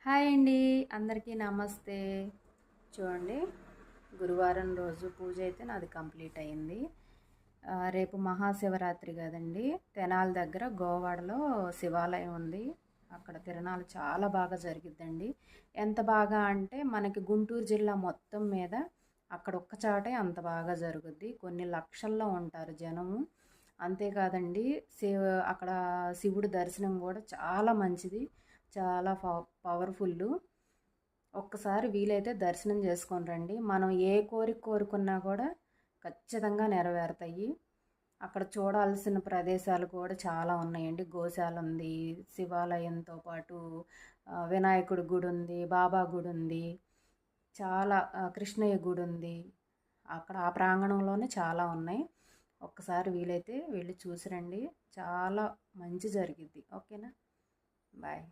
Hi అండి, అందరికీ నమస్తే. చూడండి, గురువారం రోజు పూజ అయితే నాది కంప్లీట్ అయింది. రేపు మహాశివరాత్రి కదండి. తెనాలి దగ్గర గోవాడలో శివాలయం ఉంది. అక్కడ తిరణాలు చాలా బాగా జరిగిద్దండి. ఎంత బాగా అంటే మనకి గుంటూరు జిల్లా మొత్తం మీద అక్కడ ఒక్క చాటే అంత బాగా జరుగుద్ది. కొన్ని లక్షల్లో ఉంటారు జనము. అంతేకాదండి, అక్కడ శివుడి దర్శనం కూడా చాలా మంచిది, చాలా పవర్ఫుల్. ఒక్కసారి వీలైతే దర్శనం చేసుకొని రండి. మనం ఏ కోరిక కోరుకున్నా కూడా ఖచ్చితంగా నెరవేరుతాయి. అక్కడ చూడాల్సిన ప్రదేశాలు కూడా చాలా ఉన్నాయండి. గోశాల ఉంది, శివాలయంతో పాటు వినాయకుడి గుడి ఉంది, బాబా గుడి ఉంది, చాలా కృష్ణయ్య గుడి ఉంది. అక్కడ ఆ ప్రాంగణంలోనే చాలా ఉన్నాయి. ఒక్కసారి వీలైతే వెళ్ళి చూసిరండి, చాలా మంచి జరిగిద్ది. ఓకేనా, బాయ్.